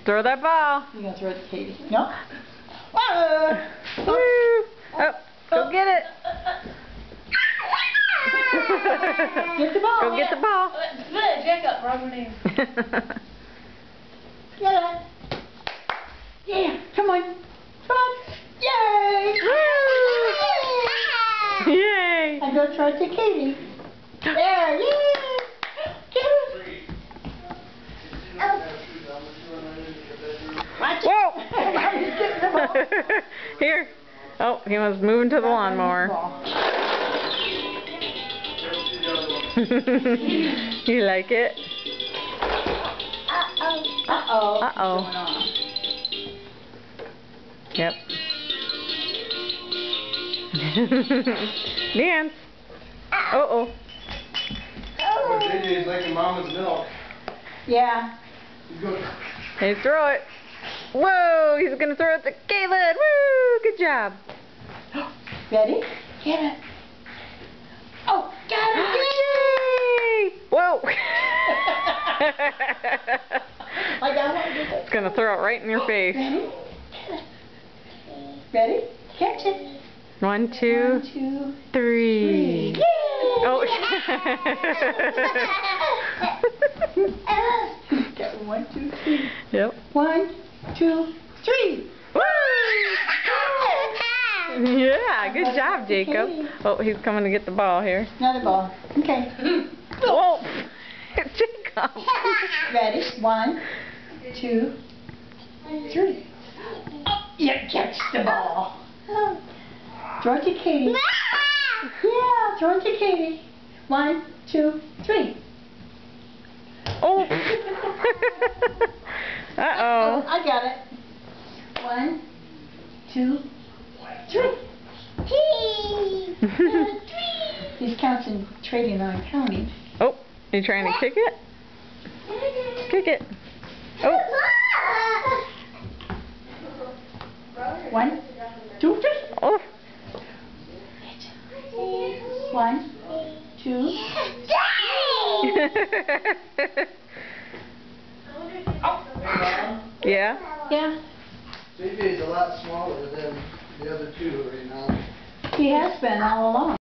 Throw that ball. You gonna throw it to Katie? No? Woo! Oh, go get it. Get the ball. Go get the ball. Jacob, rub her name. Get it. Yeah, come on. Come on. Yay! Woo! Yay! And go throw it to Katie. There, yay! Get it. Watch it. Whoa! He's getting the ball. Here. Oh, he was moving to the lawnmower. You like it? Uh-oh. Uh-oh. Uh-oh. Yep. Dance. Uh-oh. Well, JJ's liking Mama's milk. Yeah. He's going. Hey, throw it. Whoa, he's going to throw it to Kaylin. Woo, good job. Ready? Get it. Oh, got it. Yay! Whoa. I got it. It's going to throw it right in your face. Ready? Ready? Catch it. 1, 2, 1, 2, 3. Yay! Oh. Got 1, 2, 3. Yep. 1, 2, 3. Woo! Yeah, good job, Jacob. Oh, he's coming to get the ball here. Another ball. Okay. Whoa! Jacob! Ready? 1, 2, 3. Oh, you catch the ball. Throw it to Katie. Yeah, throw it to Katie. 1, 2, 3. Oh! Oh, Uh-oh. I got it. 1, 2, 3. He's counting, trading on counting. Oh, you trying to kick it? Kick it. Oh. 1, 2, 3. Oh. 1, 2. Yeah? Yeah, JJ's a lot smaller than the other two right now. he has been all along.